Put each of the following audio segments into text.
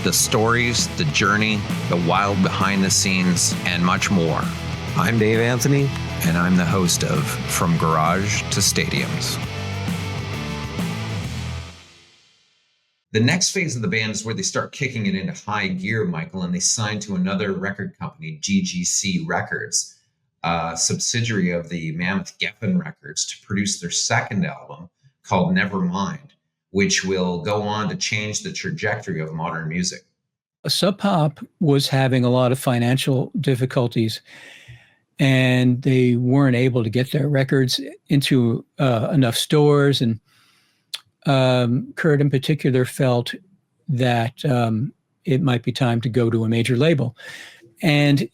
the stories, the journey, the wild behind the scenes, and much more. I'm Dave Anthony, and I'm the host of From Garage to Stadiums. The next phase of the band is where they start kicking it into high gear, Michael, and they sign to another record company, GGC Records, a subsidiary of the Mammoth Geffen Records, to produce their second album called Nevermind, which will go on to change the trajectory of modern music. Sub Pop was having a lot of financial difficulties, and they weren't able to get their records into enough stores. And Kurt in particular felt that it might be time to go to a major label. And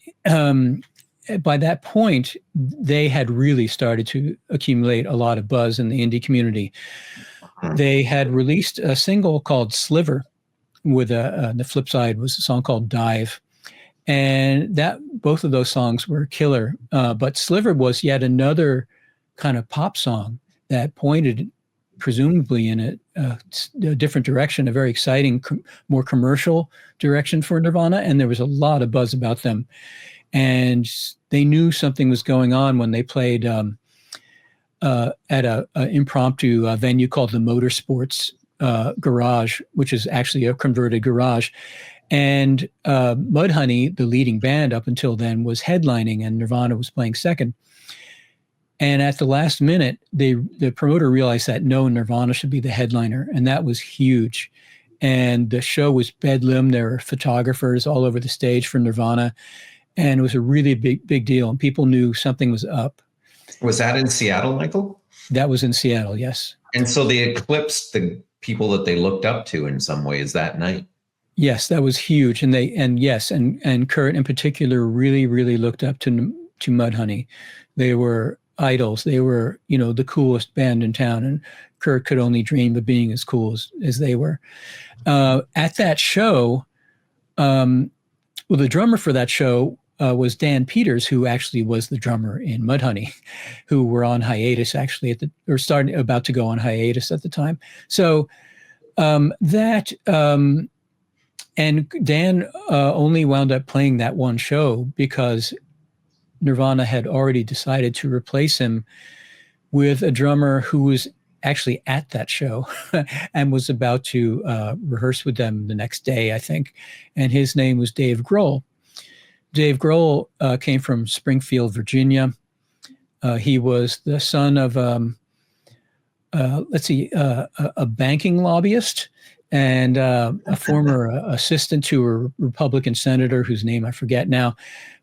by that point, they had really started to accumulate a lot of buzz in the indie community. They had released a single called Sliver, with the flip side was a song called Dive. And that both of those songs were killer. But Sliver was yet another kind of pop song that pointed presumably in a different direction, a very exciting, more commercial direction for Nirvana. And there was a lot of buzz about them. And they knew something was going on when they played at a impromptu venue called the Motorsports Garage, which is actually a converted garage. And Mudhoney, the leading band up until then, was headlining, and Nirvana was playing second. And at the last minute, the promoter realized that no, Nirvana should be the headliner, and that was huge. And the show was bedlam. There were photographers all over the stage for Nirvana, and it was a really big deal, and people knew something was up. Was that in Seattle, Michael? That was in Seattle, yes. And so they eclipsed the people that they looked up to in some ways that night. Yes, that was huge. And Kurt in particular really looked up to Mudhoney. They were idols. They were, the coolest band in town, and Kurt could only dream of being as cool as they were. At that show, the drummer for that show was Dan Peters, who actually was the drummer in Mudhoney, who were on hiatus actually about to go on hiatus at the time. So and Dan only wound up playing that one show because Nirvana had already decided to replace him with a drummer who was actually at that show and was about to rehearse with them the next day, I think. And his name was Dave Grohl. Dave Grohl came from Springfield, Virginia. He was the son of a banking lobbyist and a former assistant to a Republican senator whose name I forget now,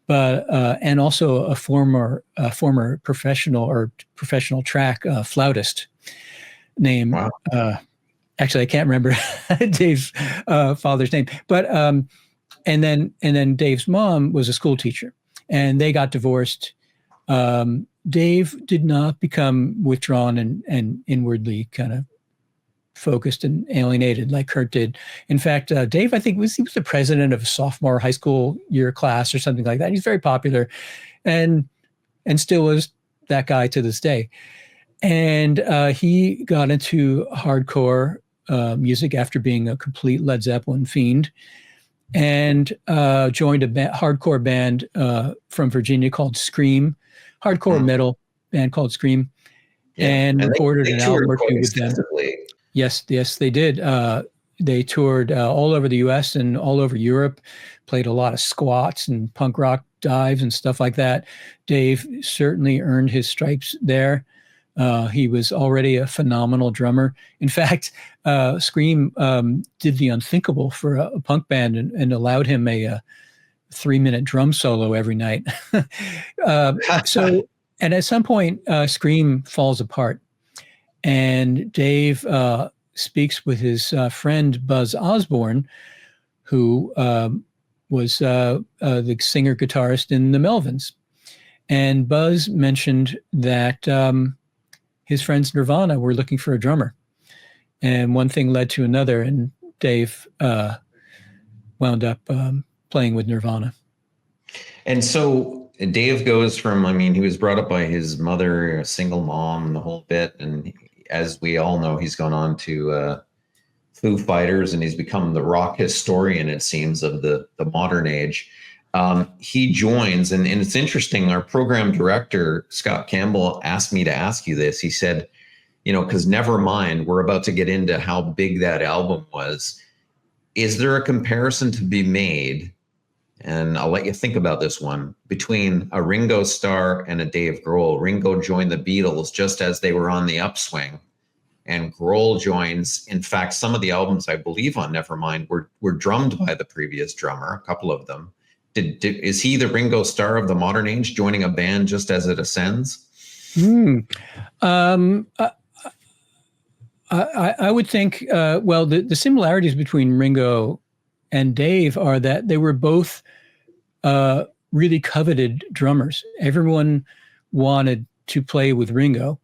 but and also a former professional track flautist named. Wow. Actually, I can't remember Dave's father's name, but. And then Dave's mom was a school teacher, and they got divorced. Dave did not become withdrawn and inwardly kind of focused and alienated like Kurt did. In fact, Dave, I think, he was the president of a sophomore high school year class or something like that. He's very popular, and still is that guy to this day. And he got into hardcore music after being a complete Led Zeppelin fiend, and joined a hardcore band from Virginia called Scream, hardcore metal band called Scream, and recorded an album or two with them. Yes, they did. They toured all over the U.S. and all over Europe, played a lot of squats and punk rock dives and stuff like that. Dave certainly earned his stripes there. He was already a phenomenal drummer. In fact, Scream did the unthinkable for a punk band and allowed him a 3-minute drum solo every night. And at some point, Scream falls apart, and Dave speaks with his friend Buzz Osborne, who was the singer guitarist in the Melvins. And Buzz mentioned that his friends Nirvana were looking for a drummer, and one thing led to another, and Dave wound up playing with Nirvana. And so Dave goes from, he was brought up by his mother, a single mom, the whole bit. And as we all know, he's gone on to Foo Fighters, and he's become the rock historian, it seems, of the modern age. He joins, and it's interesting. Our program director, Scott Campbell, asked me to ask you this. He said, because Nevermind, we're about to get into how big that album was. Is there a comparison to be made, and I'll let you think about this one, between a Ringo Starr and a Dave Grohl? Ringo joined the Beatles just as they were on the upswing, and Grohl joins. In fact, some of the albums, I believe, on Nevermind were drummed by the previous drummer, a couple of them. Is he the Ringo Starr of the modern age, joining a band just as it ascends? I would think, the similarities between Ringo and Dave are that they were both really coveted drummers. Everyone wanted to play with Ringo.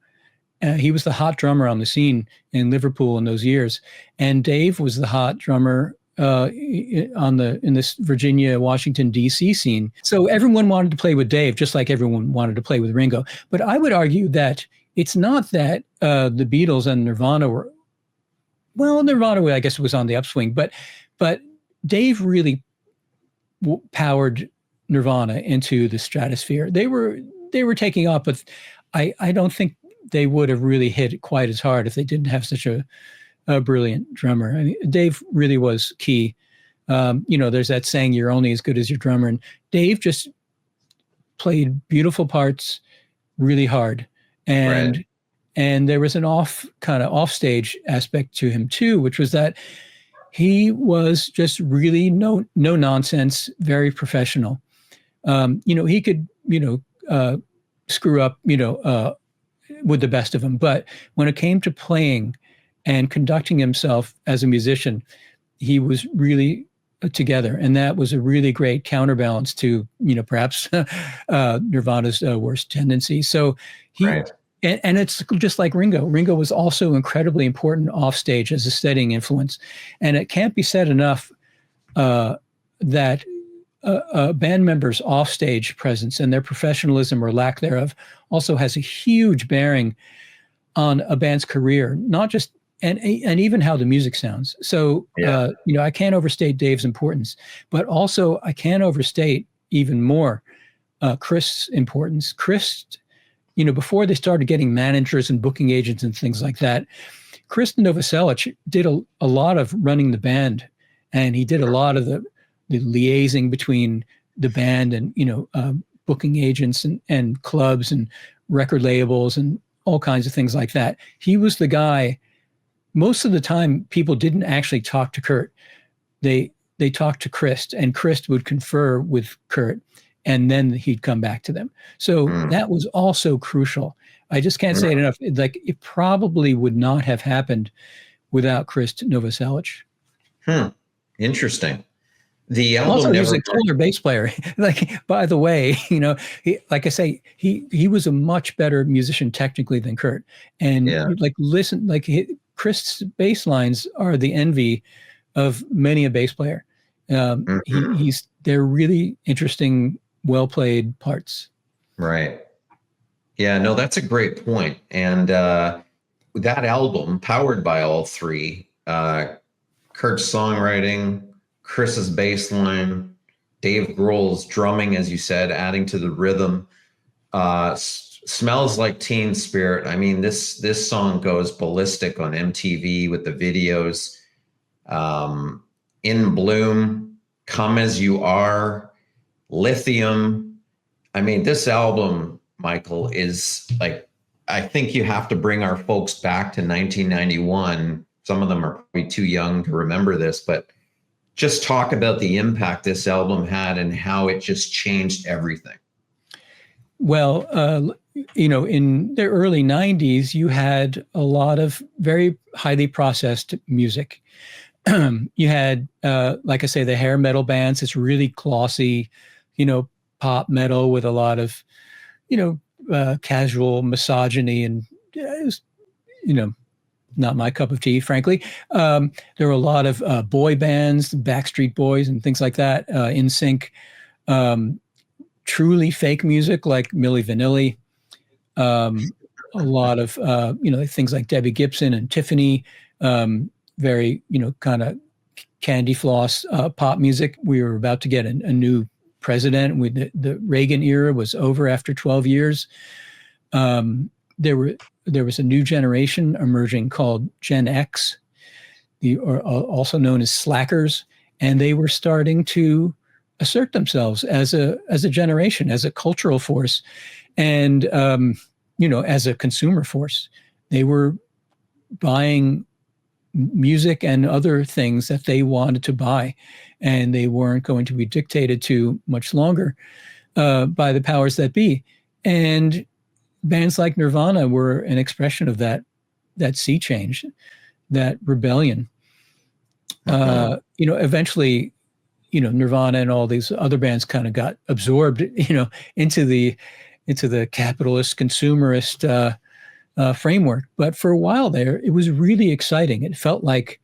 He was the hot drummer on the scene in Liverpool in those years. And Dave was the hot drummer in this Virginia, Washington, D.C. scene. So everyone wanted to play with Dave, just like everyone wanted to play with Ringo. But I would argue that it's not that the Beatles and Nirvana were, Nirvana, I guess, was on the upswing, but Dave really powered Nirvana into the stratosphere. They were taking off, but I don't think they would have really hit quite as hard if they didn't have such a brilliant drummer. I mean, Dave really was key. There's that saying, "You're only as good as your drummer," and Dave just played beautiful parts really hard. And Right. And there was an offstage aspect to him too, which was that he was just really no nonsense, very professional. He could screw up with the best of them, but when it came to playing and conducting himself as a musician, he was really together, and that was a really great counterbalance to perhaps Nirvana's worst tendency. So he. Right. And it's just like Ringo. Ringo was also incredibly important offstage as a steadying influence. And it can't be said enough that a band member's offstage presence and their professionalism or lack thereof also has a huge bearing on a band's career, not just, and even how the music sounds. So, Yeah. I can't overstate Dave's importance, but also I can't overstate even more Krist's importance. Krist, before they started getting managers and booking agents and things like that, Krist Novoselic did a lot of running the band, and he did a lot of the liaising between the band and, booking agents and clubs and record labels and all kinds of things like that. He was the guy. Most of the time, people didn't actually talk to Kurt. They talked to Krist, and Krist would confer with Kurt, and then he'd come back to them. So that was also crucial. I just can't say it enough. It probably would not have happened without Krist Novoselic. Interesting. The album also, he was a killer bass player. By the way, like I say, he was a much better musician technically than Kurt. And Krist's bass lines are the envy of many a bass player. They're really interesting, well-played parts. Right. Yeah, no, that's a great point. And that album, powered by all three, Kurt's songwriting, Chris's bass line, Dave Grohl's drumming, as you said, adding to the rhythm, Smells Like Teen Spirit. I mean, this song goes ballistic on MTV with the videos. In Bloom, Come As You Are, Lithium. I mean, this album, Michael, is I think you have to bring our folks back to 1991. Some of them are probably too young to remember this, but just talk about the impact this album had and how it just changed everything. Well, in the early 90s, you had a lot of very highly processed music. You had, like I say, the hair metal bands. It's really glossy, pop metal with a lot of, casual misogyny, and it was, not my cup of tea, frankly. There were a lot of boy bands, Backstreet Boys and things like that, NSYNC, truly fake music like Milli Vanilli, a lot of, things like Debbie Gibson and Tiffany, very, kind of candy floss pop music. We were about to get a new president. The Reagan era was over after 12 years. There was a new generation emerging called Gen X, also known as slackers, and they were starting to assert themselves as a generation, as a cultural force, and as a consumer force. They were buying music and other things that they wanted to buy, and they weren't going to be dictated to much longer by the powers that be. And bands like Nirvana were an expression of that sea change, that rebellion. Eventually, Nirvana and all these other bands kind of got absorbed, into the capitalist consumerist framework. But for a while there, it was really exciting. It felt like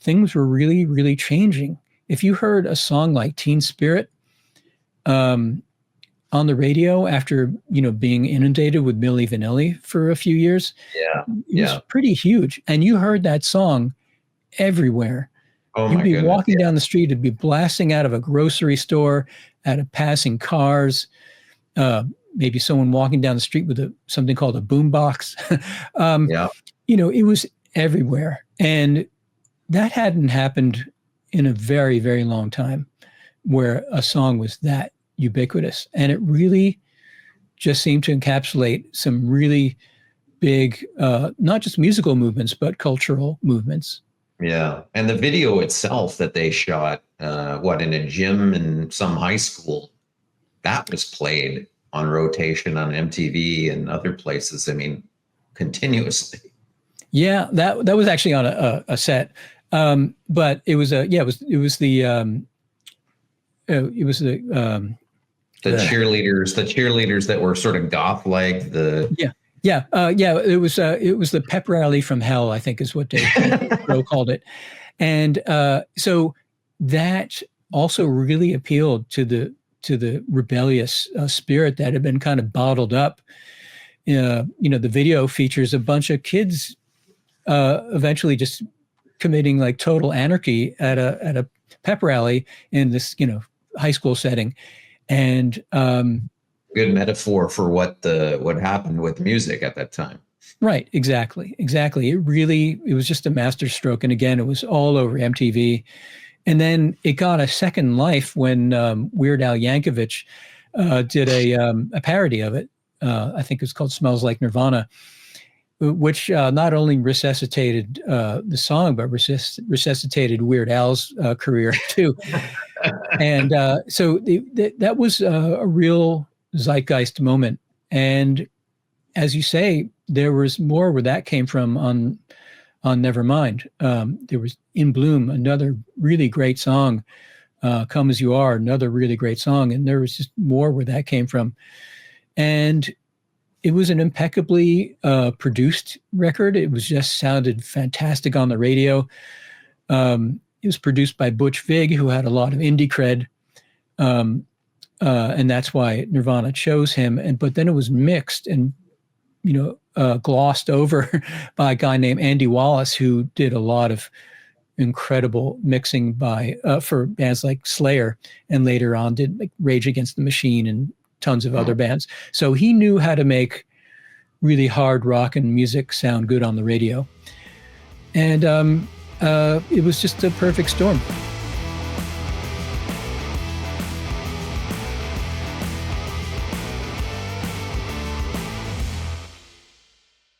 things were really, really changing. If you heard a song like Teen Spirit on the radio after, being inundated with Milli Vanilli for a few years, it was pretty huge. And you heard that song everywhere. Oh, You'd be walking down the street, it'd be blasting out of a grocery store, out of passing cars, maybe someone walking down the street with something called a boombox. It was everywhere. And that hadn't happened in a very, very long time, where a song was that ubiquitous. And it really just seemed to encapsulate some really big, not just musical movements, but cultural movements. Yeah. And the video itself that they shot, in a gym in some high school, that was played on rotation on MTV and other places. I mean, continuously. Yeah, that was actually on a set. But it was the cheerleaders that were sort of goth-like. It was the pep rally from hell, I think is what Dave Grohl called it. And so that also really appealed to the rebellious spirit that had been kind of bottled up. The video features a bunch of kids eventually just committing like total anarchy at a pep rally in this, high school setting. And good metaphor for what happened with music at that time. Right. Exactly. It was just a masterstroke. And again, it was all over MTV. And then it got a second life when Weird Al Yankovic did a parody of it. I think it was called Smells Like Nirvana, which not only resuscitated the song, but resuscitated Weird Al's career too. And so that was a real zeitgeist moment. And as you say, there was more where that came from on Nevermind. There was In Bloom, another really great song. Come As You Are, another really great song. And there was just more where that came from. And it was an impeccably produced record. It was just sounded fantastic on the radio. It was produced by Butch Vig, who had a lot of indie cred. And that's why Nirvana chose him. But then it was mixed and, glossed over by a guy named Andy Wallace, who did a lot of incredible mixing for bands like Slayer, and later on did like Rage Against the Machine and tons of other bands. So he knew how to make really hard rock and music sound good on the radio. And it was just a perfect storm.